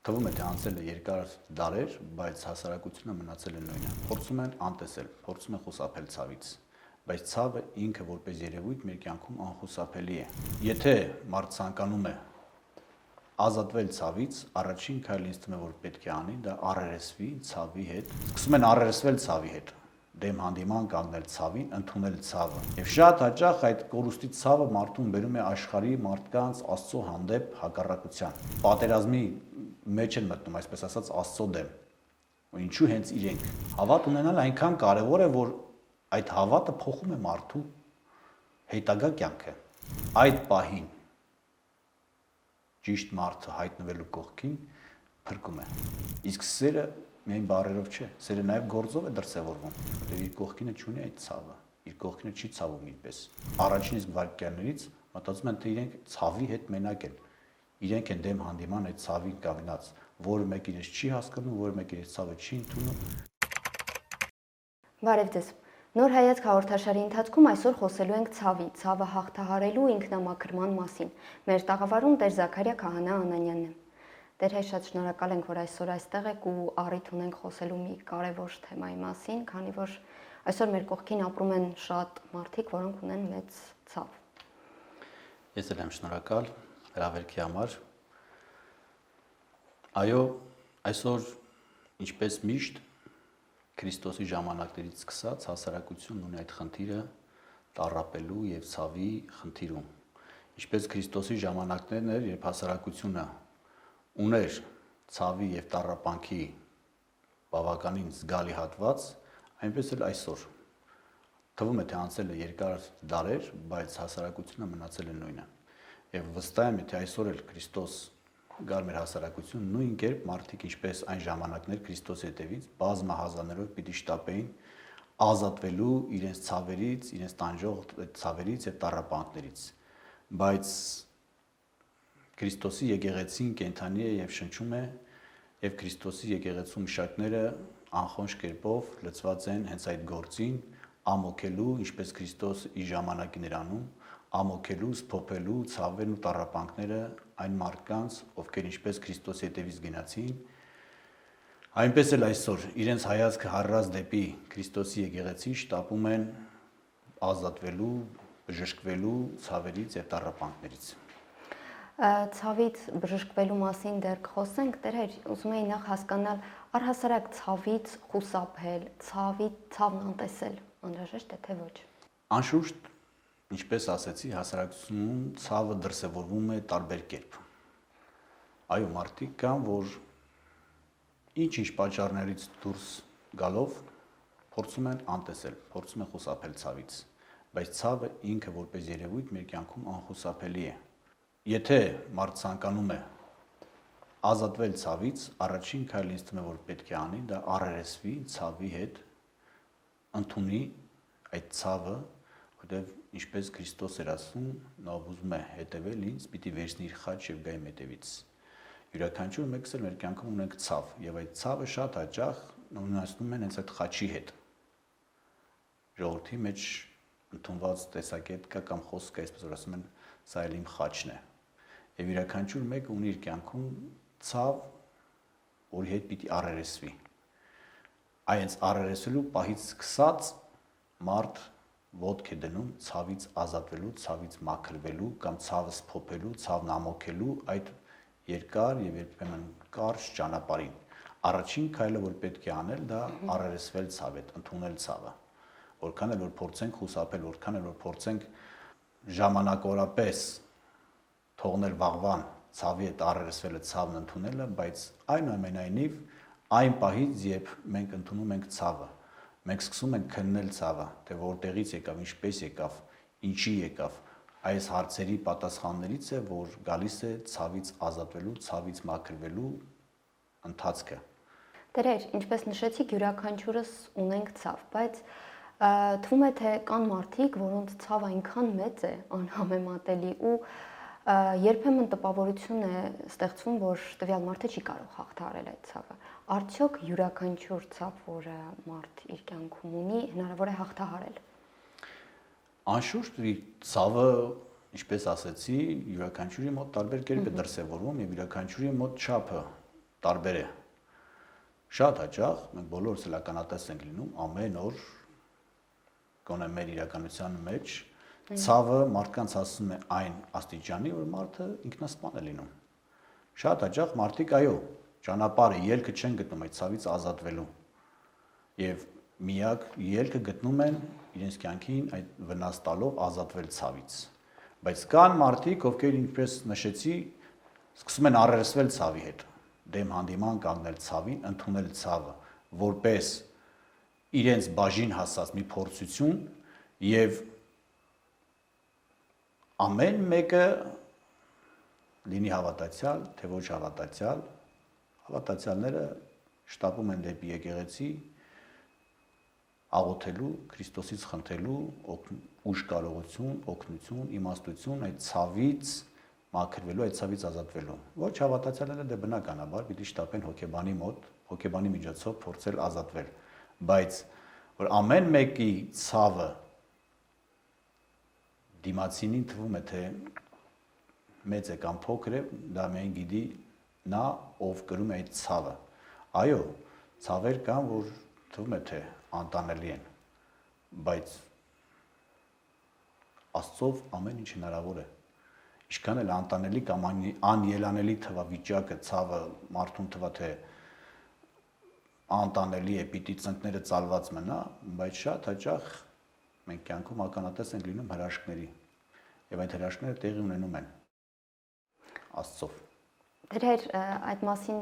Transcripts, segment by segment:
Թվում է, թե անցել է երկար դարեր, բայց հասարակությունը մնացել է նույնը։ Փորձում են անտեսել, փորձում են խուսափել ցավից, բայց ցավը ինքը որպես երևույթ մեր կյանքում անխուսափելի է։ Եթե մարդ ցանկանում է ազատվել ցավից, առաջին քայլը ինձ թվում է, որ պետք է անի, դա առերեսվի ցավի հետ։ Սկսում են առերեսվել ցավի հետ, դեմ հանդիման կանգնել ցավին, ընդունել ցավը։ Եվ շատ հաճախ այդ կորուստի ցավը մարդուն բերում է աշխարհի մարդկանց Աստծո հանդեպ հակառակության։ Պատերազմի մեջ են մտնում, այսպես ասած, Աստծո դեմ։ Ու ինչու հենց իրենք։ Հավատ ունենալ այնքան կարևոր է, որ այդ հավատը փոխում է մարդու հետագա կյանքը։ Այդ պահին ճիշտ մարդը հայտնվելու կողքին փրկում է։ Իսկ սերը միայն բառերով չէ, սերը նաև գործով է դրսևորվում, որտեղ իր կողքինը չունի այդ ցավը, իր կողքինը չի ցավում իրպես։ Առաջին իսկ վայրկյաններից մտածում են, թե իրենք ցավի հետ մենակ են։ Իրենք են դեմ հանդիման այդ ցավին կանգնած, որը մեկ իրենց չի հասկանում, որը մեկ իրենց ցավը չի ընդունում։ Բարև ձեզ։ Նոր հայացք հաղորդաշարի ընթացքում այսօր խոսելու ենք ցավը հաղթահարելու ինքնամաքրման մասին։ Մեր տաղավարում Տեր Զաքարիա Քահանա Անանյանն է։ Տեր հայր, շատ շնորհակալ ենք, որ այսօր այստեղ եք ու առիթ ունենք խոսելու մի կարևոր թեմայի մասին, քանի որ այսօր մեր կողքին ապրում են շատ մարդիկ, որոնք ունեն մեծ ցավ։ Ես էլ եմ շնորհակալ հրավերքի համար։ Այո, այսօր ինչպես միշտ Քրիստոսի ժամանակներից սկսած հասարակությունն ունի այդ խնդիրը տառապելու եւ ցավի խնդիրում։ Ինչպես Քրիստոսի ժամանակներն էր, երբ հասարակությունը ուներ ցավի եւ տառապանքի բավականին զգալի հատված, այնպես էլ այսօր։ Թվում է, թե անցել է երկար դարեր, բայց հասարակությունը մնացել է նույնը։ Եվ վստահ եմ, թե այսօր էլ Քրիստոս գար մեր հասարակություն նույն կերպ մարդիկ ինչպես այն ժամանակներ Քրիստոսի հետևից բազմահազարներով պիտի շտապեին ազատվելու իրենց ցավերից, իրենց տանջող ցավերից եւ տառապանքներից։ Բայց Քրիստոսի եկեղեցին կենթանի է եւ շնչում է եւ Քրիստոսի եկեղեցու մշակները անխոնջ կերպով լծված են հենց այդ գործին ամոքելու, ինչպես Քրիստոս իր ժամանակին էր անում, ամոքելու, սփոփելու ցավերն ու տառապանքները այն մարդկանց, ովքեր ինչպես Քրիստոսի հետևից գնացին, այնպես էլ այսօր իրենց հայացքը հառած դեպի Քրիստոսի եկեղեցի շտապում են ազատվելու, բժշկվելու ցավերից եւ տառապանքներից։ Ցավից բժշկվելու մասին դեռ խոսենք, Տեր հայր, ուզում եի նախ հասկանալ առհասարակ ցավից խուսափել, ցավն անտեսել, անհրաժեշտ է թե ոչ։ Անշուշտ, ինչպես ասեցի, հասարակությունում ցավը դրսևորվում է տարբեր կերպ։ Այո, մարդիկ կան, որ ինչ-ինչ պատճառներից դուրս գալով փորձում են անտեսել, փորձում են խուսափել ցավից, բայց ցավը ինքը որպես երևույթ մեր կյանքում անխուսափելի է։ Եթե մարդ ցանկանում է ազատվել ցավից, առաջին քայլը ինձ թվում է, որ պետք է անի, դա առերեսվի ցավի հետ, ընդունի այդ ցավը, որտեղ ինչպես Քրիստոս էր ասում, նա ուզում է հետևել ինձ, պիտի վերցնի իր խաչ եւ գա իմ հետևից։ Յուրաքանչյուր մեկս էլ մեր կյանքում ունենք ցավ, եւ այդ ցավը շատ հաճախ նույնացնում են հենց այդ խաչի հետ։ Ժողովրդի մեջ ընդունված տեսակետ կա կամ խոսք կա, այսպես որ ասում են, սա էլ իմ խաչն է։ Եվ յուրաքանչյուր մեկը ունի իր կյանքում ցավ, որի հետ պիտի առերեսվի։ Այս առերեսելու պահից սկսած մարդ ոտք է դնում ցավից ազատվելու, ցավից մաքրվելու կամ ցավը սփոփելու, ցավն ամոքելու այդ երկար եւ երբեմն կարճ ճանապարհին։ Առաջին քայլը, որ պետք է անել, դա առերեսվել ցավ է, ընդունել ցավը։ Որքան էլ որ փորձենք խուսափել, որքան էլ որ փորձենք ժամանակավորապես թողնել վաղվան ցավի հետ առերեսվելը, ցավն ընդունելը, բայց այնուամենայնիվ այն պահից, երբ մենք ընդունում ենք ցավը, մենք սկսում ենք քննել ցավը, թե որտեղից եկավ, ինչպես եկավ, ինչի եկավ, այս հարցերի պատասխաններից է, որ գալիս է ցավից ազատվելու, ցավից մաքրվելու ընթացքը։ Տեր հայր, ինչպես նշեցիք, յուրաքանչյուրս ունենք ցավ, բայց թվում է, թե կան մարդիկ, որոնց ցավը այնքան մեծ է, անհամեմատելի ու երբեմն տպավորություն է ստեղծվում, որ տվյալ մարդը չի կարող հաղթահարել այդ ցավը։ Արդյոք յուրաքանչյուր ցավ, որը մարդ իր կյանքում ունի, հնարավոր է հաղթահարել։ Անշուշտ ցավը, ինչպես ասեցի, յուրաքանչյուրի մոտ տարբեր կերպ է դրսևորվում եւ յուրաքանչյուրի մոտ չափը տարբեր է։ Շատ հաճախ մենք բոլորս էլ ականատես ենք լինում ամեն օր գոնե մեր իրականության մեջ ցավը մարդկանց հասնում է այն աստիճանի, որ մարդը ինքնասպան է լինում։ Շատ հաճախ մարդիկ այո, ճանապարհը ելքը չեն գտնում այդ ցավից ազատվելու։ Եվ միակ ելքը գտնում են իրենց կյանքին այդ վնաս տալով ազատվել ցավից։ Բայց կան մարդիկ, ովքեր ինչպես նշեցի, սկսում են առերեսվել ցավի հետ, դեմ հանդիման կանգնել ցավին, ընդունել ցավը որպես իրենց բաժին հասած մի փորձություն եւ ամեն մեկը լինի հավատացյալ, թե ոչ հավատացյալ, հավատացյալները շտապում են դեպի եկեղեցի աղոթելու, Քրիստոսից խնդրելու ուժ կարողություն, օգնություն, իմաստություն այդ ցավից մաքրվելու, այդ ցավից ազատվելու։ Ոչ հավատացյալները դե բնականաբար պիտի շտապեն հոգեբանի մոտ, հոգեբանի միջոցով փորձել ազատվել, բայց որ ամեն մեկի ցավը դիմացինին թվում է թե մեծ է կամ փոքր է, դա միայն գիտի նա, ով կրում է այդ ցավը։ Այո, ցավեր կան, որ թվում է թե անտանելի են, բայց Աստծով ամեն ինչ հնարավոր է։ Ինչքան էլ անտանելի կամ անելանելի թվա վիճակը, ցավը մարդուն թվա թե անտանելի է, պիտի ծնկները ծալված մնա, բայց շատ հաճախ մենք կյանքում ականատես ենք լինում հրաշքների, եւ այդ հրաշքները տեղի ունենում են Աստծով։ Դեր այդ մասին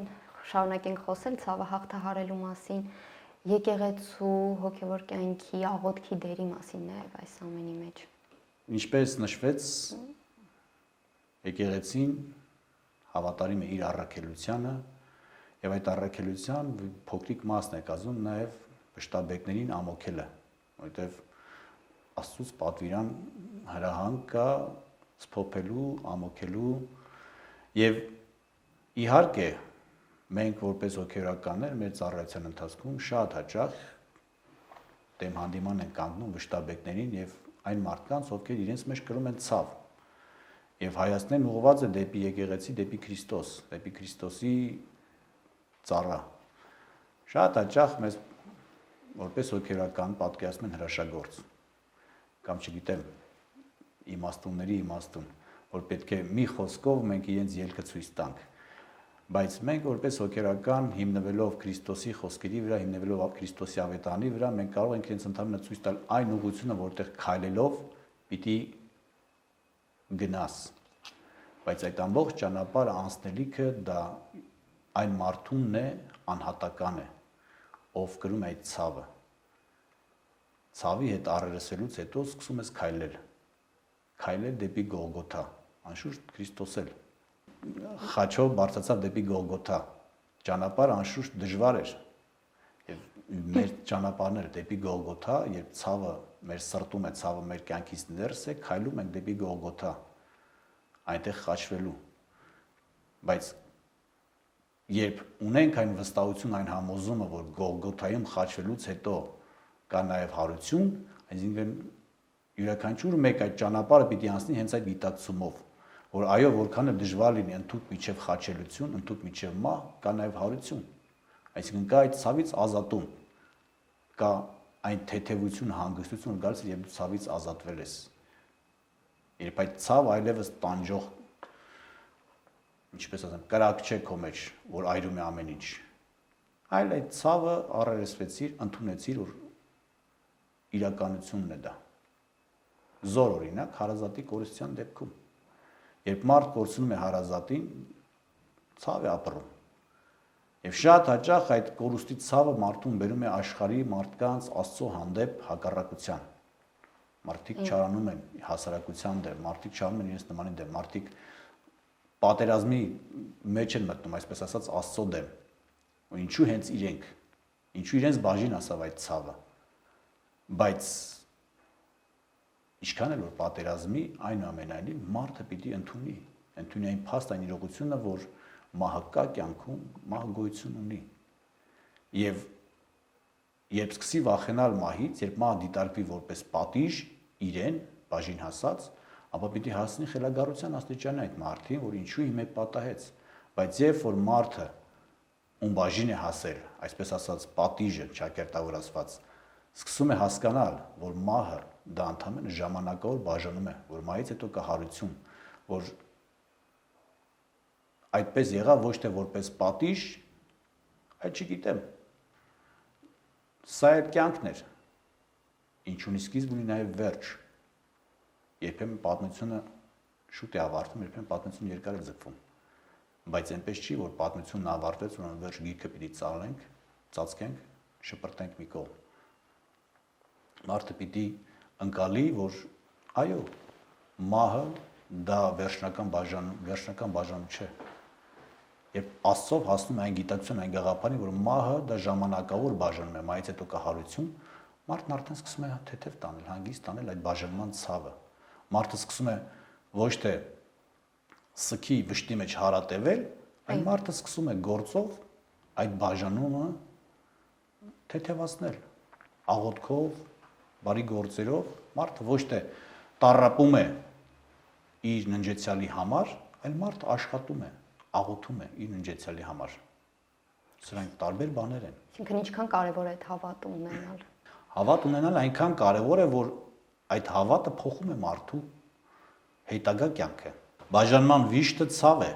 շարունակենք խոսել, ցավը հաղթահարելու մասին, եկեղեցու հոգևոր կյանքի աղոթքի դերի մասին նաև այս ամենի մեջ։ Ինչպես նշվեց, եկեղեցին հավատարիմ է իր առաքելությանը եւ այդ առաքելության փոքրիկ մասն է կազմում նաեւ վշտաբեկներին ամոքելը, որովհետեւ Աստծուց պատվիրան հրահանգ կա սփոփելու, ամոքելու եւ իհարկե մենք որպես հոգեվորականներ մեր ծառայության ընթացքում շատ հաճախ դեմ հանդիման են կանգնում վշտաբեկներին եւ այն մարդկանց, ովքեր իրենց մեջ կրում են ցավ եւ հայացքներն ուղղված է դեպի եկեղեցի, դեպի Քրիստոս, դեպի Քրիստոսի ծառա։ Շատ հաճախ մեզ որպես հոգեվորական պատկերացնում են հրաշագործ կամ չգիտեմ իմաստունների իմաստուն, որ պետք է մի խոսքով մենք իրենց ելքը ցույց տանք։ Բայց մենք որպես հոգեվորական հիմնվելով Քրիստոսի խոսքերի վրա, հիմնվելով Քրիստոսի ավետարանի վրա, մենք կարող ենք իրենց ընդհանրապես ցույց տալ այն ուղղությունը, որտեղ քայլելով պիտի գնաս։ Բայց այդ ամբողջ ճանապարհը անցնելիքը դա այն մարդունն է, անհատական է, ով կրում է այդ ցավը։ Ցավի հետ առերեսվելուց հետո սկսում ես քայլել դեպի Գողգոթա, անշուշտ Քրիստոս էլ խաչով բարձրացավ դեպի Գողգոթա, ճանապարհը անշուշտ դժվար էր, եւ մեր ճանապարհները դեպի Գողգոթա, երբ ցավը մեր սրտում է, ցավը մեր կյանքից ներս է, քայլում ենք դեպի Գողգոթա, այնտեղ խաչվելու, բայց երբ ունենք այն վստահություն, այն համոզումը, որ Գողգոթայում խաչվելուց հետո կա նաև հարություն, այսինքն յուրաքանչյուր մեկ այդ ճանապարհը պիտի անցնի հենց այդ գիտակցումով, որ այո, որքան էլ դժվար լինի ընդհանուր միջև խաչելություն, ընդհանուր միջև մահ, կա նաև հարություն, այսինքն կա այդ ցավից ազատում, կա այն թեթևություն, հանգստություն, որ գալիս է, երբ դու ցավից ազատվել ես, երբ այդ ցավ այլևս տանջող, ինչպես ասեմ, կրակ չէ քո մեջ, որ այրում է ամեն ինչ, այլ այդ ցավը առերեսվեցիր, ընդունեցիր, որ իրականությունն է դա։ Զոր օրինակ հարազատի կորստության դեպքում, երբ մարդ կորցնում է հարազատին, ցավ է ապրում։ Եվ շատ հաճախ այդ կորուստի ցավը մարդուն բերում է աշխարհի մարդկանց Աստծո հանդեպ հակառակության։ Մարդիկ չարանում են հասարակության դեմ, մարդիկ չարանում են իրենց նմանին դեմ, մարդիկ պատերազմի մեջ են մտնում, այսպես ասած, Աստծո դեմ։ Ու ինչու հենց իրենք, ինչու իրենց բաժին ասավ այդ ցավը։ Բայց ինչքան էլ որ պատերազմի, այնուամենայնիվ մարդը պիտի ընդունի այն փաստ, այն իրողությունը, որ մահը կա կյանքում, մահը գոյություն ունի։ Եվ երբ սկսի վախենալ մահից, երբ մահը դիտարկվի որպես պատիժ իրեն, բաժին հասած, ապա պիտի հասնի խելագարության աստիճանի այդ մարդին, որ ինչու իմ հետ պատահեց։ Բայց երբ որ մարդը ում բաժին է հասել, այսպես ասած, պատիժը ճակերտավորացված, սկսում է հասկանալ, որ մահը դա ընդհանրապես ժամանակավոր բաժանում է, որ մահից հետո կա հարություն, որ այդպես եղավ ոչ թե որպես պատիժ, այլ չգիտեմ, սա էլ կյանքն էր, ինչ ունի սկիզբ ունի նաև վերջ, երբեմն պատմությունը շուտ է ավարտվում, երբեմն պատմությունը երկար է ձգվում, բայց այնպես չի, որ պատմությունն ավարտվեց, ուրեմն վերջ գիրքը պիտի ծալենք, ծածկենք, շպրտենք մի կողմ։ Մարդը պիտի ընկալի, որ այո, մահը դա վերջնական բաժանում չէ։ Երբ Աստծով հասնում է այն գիտակցություն, այն գաղափարին, որ մահը դա ժամանակավոր բաժանում է, մահից հետո կա հարություն, մարդն արդեն սկսում է թեթև տանել, հանգիստ տանել այդ բաժանման ցավը։ Մարդը սկսում է ոչ թե սքի վշտի մեջ հարատևել, այլ մարդը սկսում է գործով այդ բաժանումը թեթևացնել, աղոթքով, բարի գործերով, մարդը ոչ թե տառապում է իր ննջեցյալի համար, այլ մարդը աշխատում է, աղոթում է իր ննջեցյալի համար։ Սրանք տարբեր բաներ են։ Այսինքն ինչքան կարևոր է այդ հավատը ունենալ։ Հավատ ունենալ այնքան կարևոր է, որ այդ հավատը փոխում է մարդու հետագա կյանքը։ Բաժանման վիշտը ցավ է,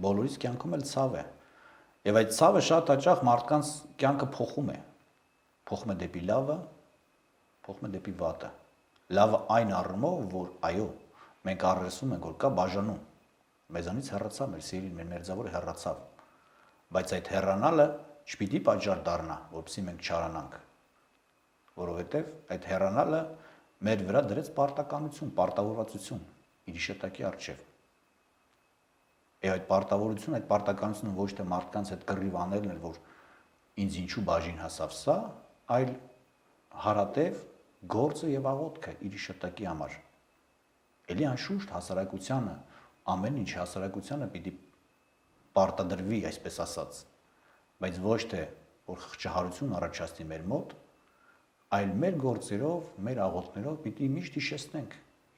բոլորիս կյանքում էլ ցավ է։ Եվ այդ ցավը շատ հաճախ մարդկանց կյանքը փոխում է դեպի լավը, փոխում է դեպի վատը։ Լավը այն առումով, որ այո, մենք առերեսում ենք, որ կա բաժանում։ Մեզանից հեռացավ մեր սիրին, մեր մերձավորը հեռացավ։ Բայց այդ հեռանալը չպիտի պատճառ դառնա, որպեսզի մենք չարանանք, որովհետև այդ հեռանալը մեր վրա դրեց պարտականություն, պարտավորվածություն իր իշտակի առջև։ Եվ այդ պարտավորությունը, այդ պարտականությունը ոչ թե մարդկանց հետ կռիվ անելն էր, որ ինձ ինչու բաժին հասավ սա, այլ հարատև գործը եւ աղոթքը իր իշտակի համար։ Էլի անշուշտ հասարակությանը, ամեն ինչ հասարակությանը պիտի պարտադրվի, այսպես ասած, բայց ոչ թե որ խղճահարություն առաջացնի մեր մոտ, այլ մեր գործերով, մեր աղոթքներով պիտի միշտ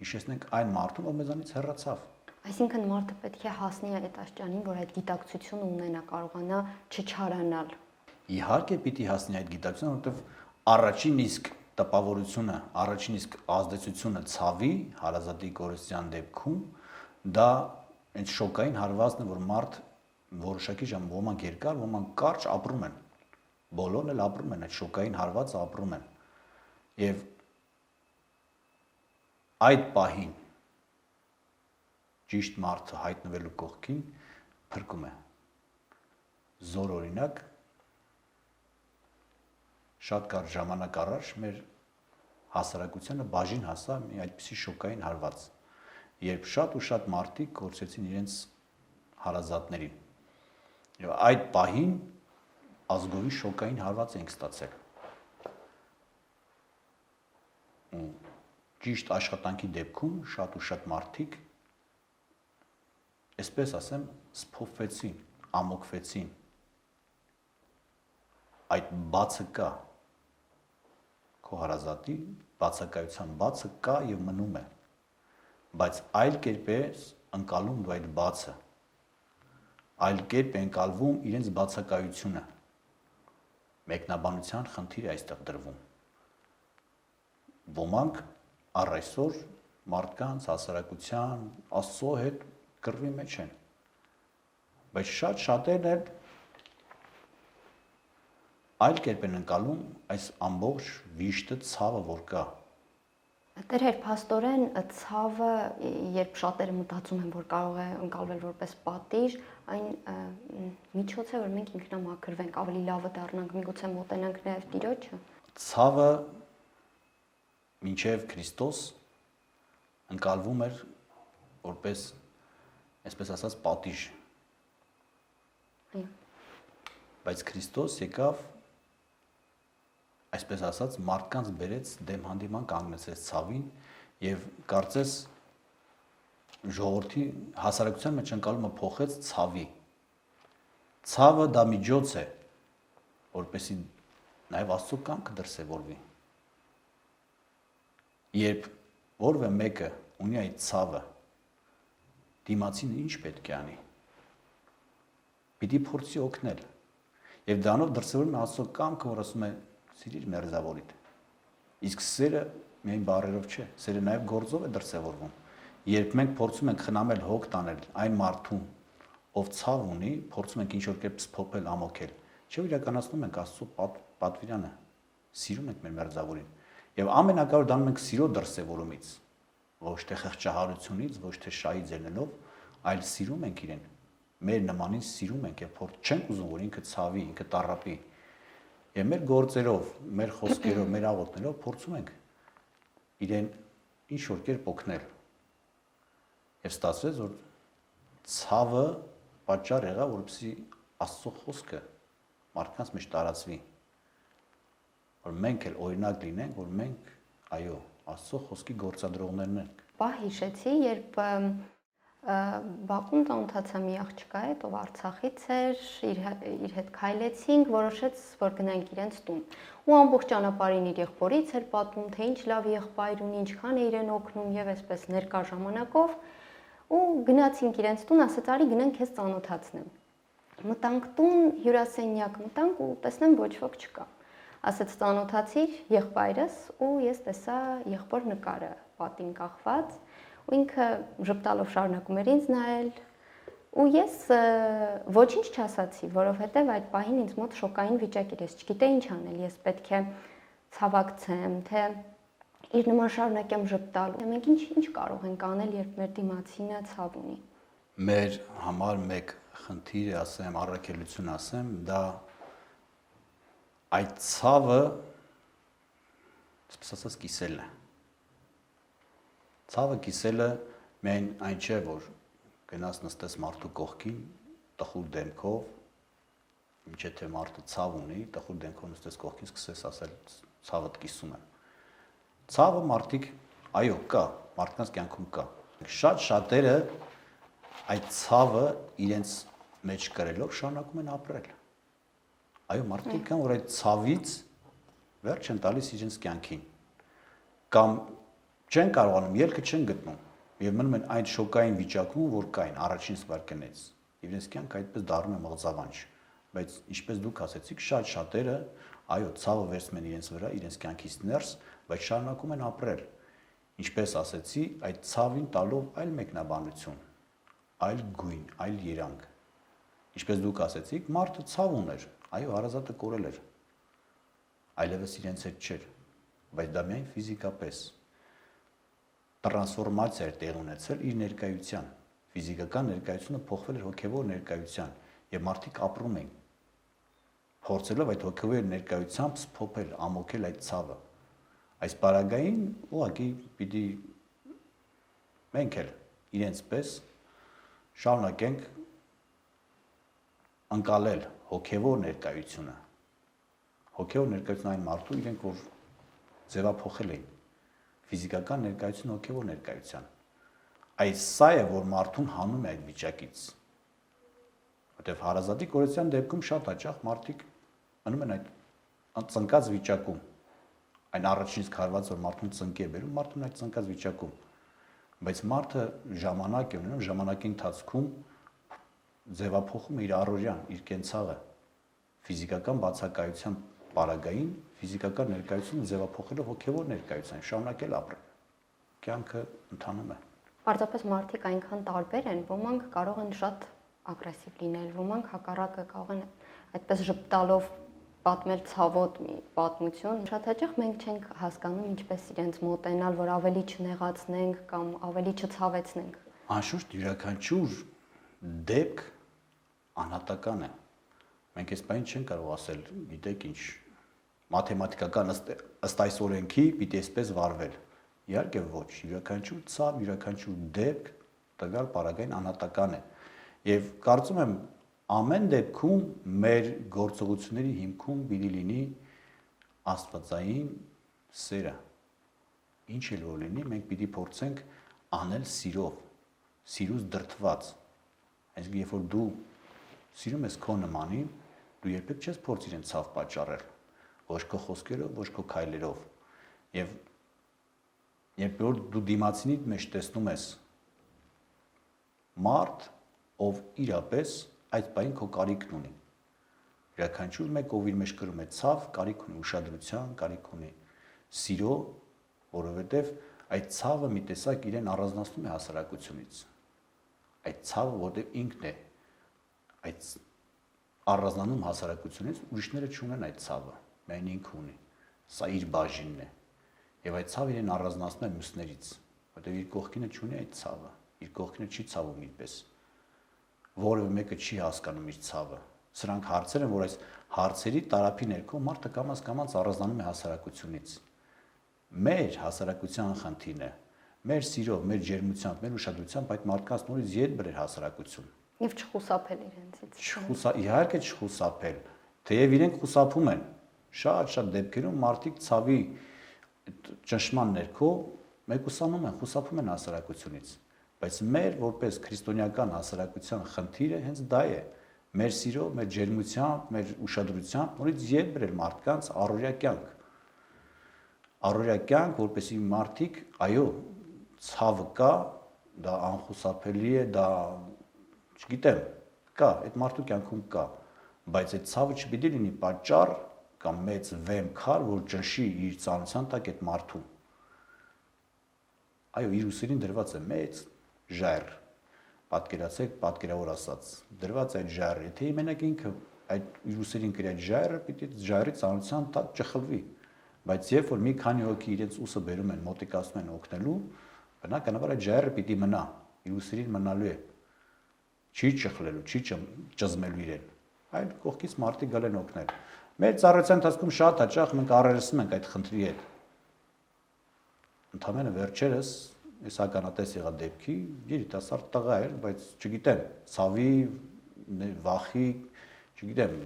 հիշեցնենք այն մարդուն, ով մեզանից հեռացավ։ Այսինքն մարդը պետք է հասնի այդ աստիճանին, որ այդ գիտակցությունը ունենա, կարողանա չչարանալ։ Իհարկե պիտի հասնի այդ գիտակցությունը, որովհետև առաջին իսկ տպավորությունը, առաջին իսկ ազդեցությունը ցավի, հարազատի կորստյան դեպքում դա այնց շոկային հարվածն է, որ մարդ որոշակի ժամ ոմանք երկար, ոմանք կարճ ապրում են։ Բոլորն էլ ապրում են, այդ շոկային հարվածը ապրում են։ Եվ այդ պահին ճիշտ մարդը հայտնվելու կողքին փրկում է։ Զոր օրինակ շատ կարճ ժամանակ առաջ մեր հասարակությանը բաժին հասավ մի այդպիսի շոկային հարված, երբ շատ ու շատ մարդիկ կորցրեցին իրենց հարազատներին։ Եվ այդ պահին ազգովի շոկային հարված ենք ստացել։ Ճիշտ աշխատանքի դեպքում շատ ու շատ մարդիկ, այսպես ասեմ, սփոփվեցին, ամոկվեցին։ Այդ բացը կա, քո հարազատի բացակայության բացը կա եւ մնում է, բայց այլ կերպ է ընկալում դու այդ բացը, այլ կերպ է ընկալվում իրենց բացակայությունը, մեկնաբանության խնդիր է այստեղ դրվում։ Ոմանք առ այսօր մարդկանց, հասարակության, Աստծո հետ կռվի մեջ են, բայց շատերն էլ այլ կերպ են ընկալում այս ամբողջ վիշտը ցավը, որ կա։ Տեր փաստորեն ցավը, երբ շատերը մտածում են, որ կարող է ընկալվել որպես պատիժ, այն միջոց է, որ մենք ինքնամաքրվենք, ավելի լավը դառնանք, միգուցե մոտենանք նաև Տիրոջը։ Ցավը մինչև Քրիստոս ընկալվում էր որպես, այսպես ասած, պատիժ։ Բայց Քրիստոս եկավ, այսպես ասած, մարդկանց բերեց դեմ հանդիման կանգնեցրեց ցավին եւ կարծես ժողովրդի հասարակության մեջ ընկալումը փոխեց ցավի։ Ցավը դա միջոց է, որպեսզի նաեւ Աստծո կամքը դրսևորվի։ Երբ որևէ մեկը ունի այդ ցավը, դիմացինը ինչ պետք է անի։ Պիտի փորձի օգնել։ Եվ դրանով դրսևորում է Աստծո կամքը, որ ասում է՝ «Սիրիր մերձավորիդ»։ Իսկ սերը միայն բառերով չէ, սերը նաև գործով է դրսևորվում։ Երբ մենք փորձում ենք խնամել, հոգ տանել այն մարդուն, ով ցավ ունի, փորձում ենք ինչ-որ կերպ սփոփել, ամոքել, չէ՞ իրականացնում ենք Աստծո պատվիրանը, սիրում ենք մեր մերձավորին։ Եվ ամենակարևորը դա մենք սիրո դրսևորումից, ոչ թե խղճահարությունից, ոչ թե շահի ձեռնելով, այլ սիրում ենք իրեն։ Մեր նմանին սիրում ենք եւ չենք ուզում, որ ինքը ցավի, ինքը տառապի։ Եվ մեր գործերով, մեր խոսքերով, մեր աղոթներով փորձում ենք իրեն ինչ որ կերպ օգնել։ Եվ ստացվեց, որ ցավը պատճառ եղավ, որպեսզի Աստծո խոսքը մարդկանց մեջ տարածվի։ Որ մենք էլ օրինակ լինենք, որ մենք այո, Աստծո խոսքի գործադրողներն ենք։ Պահ հիշեցի, երբ Բաքվում ծանոթացա մի աղջկա հետ, ով Արցախից էր, իր հետ քայլեցինք, որոշեց, որ գնանք իրենց տուն։ Ու ամբողջ ճանապարհին իր եղբորից էր պատմում, թե ինչ լավ եղբայր ունի, ինչքան է իրեն օգնում եւ այսպես ներկա ժամանակով։ Ու գնացինք իրենց տուն, ասաց՝ «Արի գնանք քեզ ծանոթացնեմ»։ Մտանք տուն, հյուրասենյակ մտանք ու տեսնեմ ոչ ոք չկա։ Ասաց՝ «Ծանոթացիր եղբայրս», ու ես տեսա եղբոր նկարը պատին կախված, ու ինքը ժպտալով շարունակում էր ինձ նայել, ու ես ոչինչ չասացի, որովհետև այդ պահին ինձ մոտ շոկային վիճակ էր, ես չգիտեի ինչ անել, ես պետք է ցավակցեմ, թե իր նման շարունակեմ ժպտալ։ Մենք ինչ կարող ենք անել, երբ մեր դիմացինը ցավ ունի։ Մեր համար մեկ խնդիր ասեմ, առաքելություն ասեմ, դա այդ ցավը, այսպես ասած, կիսելն է։ Ցավը կիսելը միայն այն չէ, որ գնաս նստես մարդու կողքին տխուր դեմքով, ինչ թե մարդը ցավ ունի, տխուր դեմքով նստես կողքին, սկսես ասել ցավդ կիսում եմ։ Ցավը մարդիկ, այո, կա, մարդկանց կյանքում կա։ Շատ շատերը այդ ցավը իրենց մեջ կրելով շարունակում են ապրել։ Այո, մարդիկ կան, որ այդ ցավից վերջ են տալիս իրենց կյանքին։ Կամ չեն կարողանում, ելքը չեն գտնում եւ մնում են այդ շոկային վիճակում, որ կային առաջին սպարկենից։ Եվ իրենց կյանքը այդպես դառնում է մղձավանջ։ Բայց ինչպես դուք ասեցիք, շատ շատերը, այո, ցավը վերցնում են իրենց վրա, իրենց կյանքից ներս, բայց շարունակում են ապրել։ Ինչպես ասեցի, այդ ցավին տալով այլ մեկնաբանություն, այլ գույն, այլ երանգ։ Ինչպես դուք ասեցիք, մարդը ցավ ուներ, այո, հարազատը կորել էր։ Այլևս իրենց հետ չէր, բայց դա միայն ֆիզիկապես տրանսֆորմացիա էր տեղ ունեցել իր ներկայության, ֆիզիկական ներկայությունը փոխվել էր հոգևոր ներկայության եւ մարդիկ ապրում էին, փորձելով այդ հոգևոր ներկայությամբ սփոփել, ամոքել այդ ցավը։ Այս պարագային ուղղակի պիտի մենք էլ իրենց պես շարունակենք անցալել հոգևոր ներկայությունը։ Հոգևոր ներկայությունը այն մարդու իրենք, որ ձևափոխել էին ֆիզիկական ներկայություն հոգևոր ներկայության։ Այս սա է, որ մարդուն հանում է այդ վիճակից։ Որտեվ հարազատի կորեցյան դեպքում շատ հաճախ մարդիկ մնում են այդ ծնկած վիճակում։ Այն առաջինից քարված, որ մարդուն ծնկի է բերում, մարդուն այդ ծնկած վիճակում։ Բայց մարդը ժամանակ է ունենում, ժամանակի ընթացքում ձևափոխում է իր առօրյան, իր կենցաղը ֆիզիկական բացակայության պարագային ֆիզիկական ներկայությունը ձևափոխելով հոգևոր ներկայության, շարունակել ապրել։ Կյանքը ընթանում է։ Պարզապես մարդիկ այնքան տարբեր են, ոմանք կարող են շատ ագրեսիվ լինել, ոմանք հակառակը կարող են այդպես ժպտալով պատմել ցավոտ մի պատմություն։ Շատ հաճախ մենք չենք հասկանում ինչպես իրենց մոտենալ, որ ավելի չնեղացնենք կամ ավելի չցավեցնենք։ Անշուշտ յուրաքանչյուր դեպք անհատական է։ Մենք այս բանը չենք կարող ասել, գիտեք ինչ, մաթեմատիկական ըստ այս օրենքի պիտի այսպես վարվել։ Իհարկե ոչ, յուրաքանչյուր ցավ, յուրաքանչյուր դեպք տվյալ պարագային անհատական է։ Եվ կարծում եմ ամեն դեպքում մեր գործողությունների հիմքում պիտի լինի աստվածային սերը։ Ինչ էլ որ լինի, մենք պիտի փորձենք անել սիրով, սիրուց դրդված։ Այսինքն, երբ որ դու սիրում ես քո նմանին, դու երբեք չես փորձ իրեն ցավ պատճառել, ոչ քո խոսքերով, ոչ քո քայլերով։ Եվ երբ որ դու դիմացինիդ մեջ տեսնում ես մարդ, ով իրապես այդ բային քո կարիքն ունի, Յուրաքանչյուր մեկ ով իր մեջ կրում է ցավ, կարիք ունի ուշադրության, կարիք ունի սիրո, որովհետև այդ ցավը մի տեսակ իրեն առանձնացնում է հասարակությունից։ Այդ ցավը, որտեղ ինքն է այդ առանձնանում հասարակությունից, ուրիշները չունեն այդ ցավը, միայն ինքը ունի։ Սա իր բաժինն է։ Եվ այդ ցավը իրեն առանձնացնում է մյուսներից, որտեղ իր կողքինը չունի այդ ցավը, իր կողքինը չի ցավում իրպես։ Որևէ մեկը չի հասկանում իր ցավը։ Սրանք հարցեր են, որ այս հարցերի տարափի ներքո մարդը կամաց առանձնանում է հասարակությունից։ Մեր հասարակության խնդիրն է, մեր սիրով, մեր ջերմությամբ, մեր ուշադրությամբ այդ մարդկանց նորից ետ բերել հասարակություն։ Եվ չխուսափել իրենցից։ Իհարկե չխուսափել, թեև իրենք խուսափում են։ Շատ դեպքերում մարդիկ ցավի ճնշման ներքո մեկուսանում են, խուսափում են հասարակությունից։ Բայց մեր որպես քրիստոնեական հասարակության խնդիրը հենց դա է։ Մեր սիրով, մեր ջերմությամբ, մեր ուշադրությամբ նորից ետ բերել մարդկանց առօրյա կյանք։ Առօրյա կյանք, որպեսզի մարդիկ, այո, ցավը կա, դա անխուսափելի է, դա չգիտեմ, կա, այդ մարդու կյանքում կա, բայց այդ ցավը չպիտի լինի պատճառ կամ մեծ վեմ քար, որ ճնշի իր ծանրության տակ այդ մարդուն։ Այո, իր ուսերին դրված է մեծ ժայռ, պատկերացեք, պատկերավոր ասած, դրված այդ ժայռը, եթե մենակ ինքը այդ իր ուսերին կրի այդ ժայռը, պիտի ժայռի ծանրության տակ ճխլվի, բայց երբ որ մի քանի հոգի իրենց ուսը բերում են, մոտիկացնում են օգնելու, բնականաբար այդ ժայռը պիտի մնա, իր ուսերին մնալու է, չի ճխլելու, չի ճզմելու իրեն, այլ կողքից մարդիկ գալ են օգնել։ Մեր ծառայության ընթացքում շատ հաճախ մենք առերեսվում ենք այդ խնդրի հետ։ Ընդհանրապես վերջերս ես ականատես եղա դեպքի, երիտասարդ տղա էր, բայց չգիտեմ, ցավի, վախի, չգիտեմ,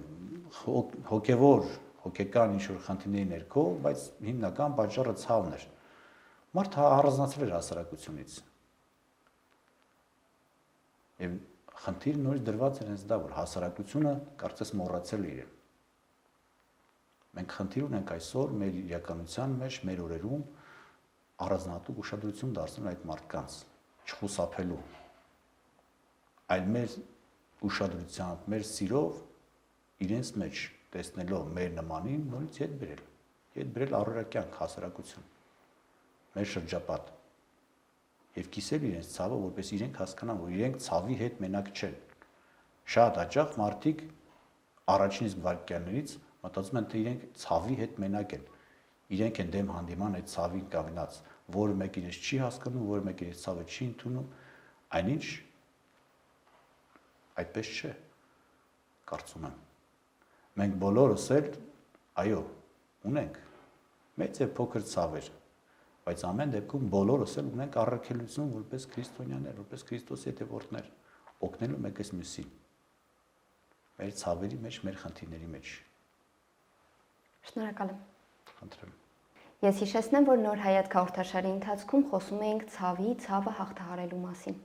հոգեկան ինչ-որ խնդիրների ներքո, բայց հիմնական պատճառը ցավն էր։ Մարդը առանձնացել էր հասարակությունից։ Եվ խնդիրը նորից դրված էր հենց դա, որ հասարակությունը կարծես մոռացել է իրեն։ Մենք խնդիր ունենք այսօր մեր իրականության մեջ, մեր օրերում առանձնահատուկ ուշադրություն դարձնել այդ մարդկանց, չխուսափելու, այլ մեր ուշադրությամբ, մեր սիրով իրենց մեջ տեսնելով մեր նմանին նորից ետ բերել առօրյա կյանք, հասարակություն, մեր շրջապատ եւ կիսել իրենց ցավը, որպես իրենք հասկանան, որ իրենք ցավի հետ մենակ չեն։ Շատ հաճախ մարդիկ առաջին իսկ վայրկյաններից մտածում են, թե իրենք ցավի հետ մենակ են։ Իրենք են դեմ հանդիման այդ ցավին կանգնած, որը մեկ իրենց չի հասկանում, որը մեկ իրենց ցավը չի ընդունում, այնինչ այդպես չէ, կարծում եմ։ Մենք բոլորս էլ, այո, ունենք մեծ եւ փոքր ցավեր, բայց ամեն դեպքում բոլորս էլ ունենք առաքելություն որպես քրիստոնյաներ, որպես Քրիստոսի հետևորդներ, օգնելու մեկս մյուսին։ Մեր ցավերի մեջ, մեր խնդիրների մեջ։ Շնորհակալ եմ։ Խնդրեմ։ Ես հիշեցնեմ, որ Նոր հայացք հաղորդաշարի ընթացքում խոսում էինք ցավի, ցավը հաղթահարելու մասին։